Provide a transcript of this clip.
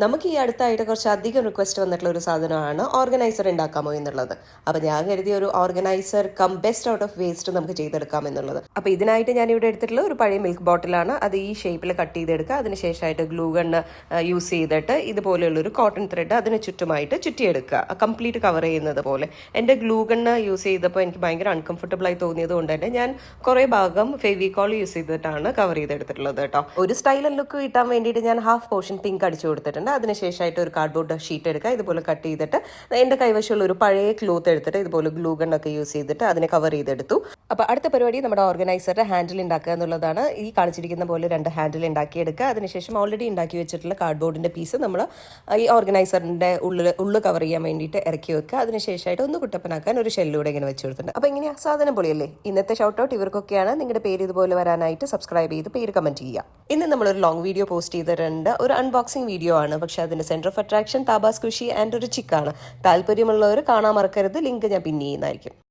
നമുക്ക് ഈ അടുത്തായിട്ട് കുറച്ചധികം റിക്വസ്റ്റ് വന്നിട്ടുള്ള ഒരു സാധനമാണ് ഓർഗനൈസർ ഉണ്ടാക്കാമോ എന്നുള്ളത്. അപ്പോൾ ഞാൻ കരുതിയ ഒരു organiser cum best out of waste നമുക്ക് ചെയ്തെടുക്കാം എന്നുള്ളത്. അപ്പോൾ ഇതിനായിട്ട് ഞാൻ ഇവിടെ എടുത്തിട്ടുള്ള ഒരു പഴയ മിൽക്ക് ബോട്ടിലാണ്. അത് ഈ ഷേപ്പിൽ കട്ട് ചെയ്തെടുക്കുക. അതിനുശേഷമായിട്ട് ഗ്ലൂ ഗണ്ണ് യൂസ് ചെയ്തിട്ട് ഇതുപോലെയുള്ളൊരു കോട്ടൺ ത്രെഡ് അതിന് ചുറ്റുമായിട്ട് ചുറ്റിയെടുക്കുക, കംപ്ലീറ്റ് കവർ ചെയ്യുന്നത് പോലെ. എൻ്റെ ഗ്ലൂ ഗണ്ണ് യൂസ് ചെയ്തപ്പോൾ എനിക്ക് ഭയങ്കര അൺകംഫർട്ടബിൾ ആയി തോന്നിയത് കൊണ്ട് തന്നെ ഞാൻ കുറേ ഭാഗം ഫെവിക്കോൾ യൂസ് ചെയ്തിട്ടാണ് കവർ ചെയ്തെടുത്തിട്ടുള്ളത് കേട്ടോ. ഒരു സ്റ്റൈൽ ലുക്ക് കിട്ടാൻ വേണ്ടിയിട്ട് ഞാൻ ഹാഫ് പോർഷൻ പിങ്ക് അടിച്ചു കൊടുത്തിട്ടുണ്ട്. അതിനുശേഷമായിട്ട് ഒരു കാർഡ്ബോർഡ് ഷീറ്റ് എടുക്കുക, ഇതുപോലെ കട്ട് ചെയ്തിട്ട് എൻ്റെ കൈവശമുള്ള ഒരു പഴയ ക്ലോത്ത് എടുത്തിട്ട് ഇതുപോലെ ഗ്ലൂ ഗണ്ണൊക്കെ യൂസ് ചെയ്തിട്ട് അതിനെ കവർ ചെയ്തെടുത്തു. അപ്പോൾ അടുത്ത പരിപാടി നമ്മുടെ ഓർഗനൈസറിന്റെ ഹാൻഡിൽ ഉണ്ടാക്കുക എന്നുള്ളതാണ്. ഈ കാണിച്ചിരിക്കുന്ന പോലെ 2 ഹാൻഡിൽ ഉണ്ടാക്കിയെടുക്കുക. അതിനുശേഷം ഓൾറെഡി ഉണ്ടാക്കി വെച്ചിട്ടുള്ള കാർഡ്ബോർഡിന്റെ പീസ് നമ്മൾ ഈ ഓർഗനൈസറിന്റെ ഉള്ളു കവർ ചെയ്യാൻ വേണ്ടിയിട്ട് ഇറക്കി വെക്കുക. അതിനുശേഷമായിട്ട് ഒന്ന് കുട്ടപ്പനാക്കാൻ ഒരു ഷെല്ലൂടെ ഇങ്ങനെ വെച്ച് കൊടുത്തിട്ടുണ്ട്. അപ്പോൾ ഇങ്ങനെ സാധനം പൊളിയല്ലേ. ഇന്നത്തെ ഷൗട്ട് ഔട്ട് ഇവർക്കൊക്കെയാണ്. നിങ്ങളുടെ പേര് ഇതുപോലെ വരാനായിട്ട് സബ്സ്ക്രൈബ് ചെയ്ത് പേര് കമന്റ് ചെയ്യുക. ഇന്ന് നമ്മളൊരു ലോങ് വീഡിയോ പോസ്റ്റ് ചെയ്തിട്ടുണ്ട്. ഒരു അൺബോക്സിംഗ് വീഡിയോ ആണ്, പക്ഷെ അതിന്റെ സെന്റർ ഓഫ് അട്രാക്ഷൻ താബാസ് കുഷി ആൻഡ് ഒരു ചിക്കാണ്. താല്പര്യമുള്ളവർ കാണാൻ മറക്കരുത്. ലിങ്ക് ഞാൻ പിൻ ചെയ്യുന്നതായിരിക്കും.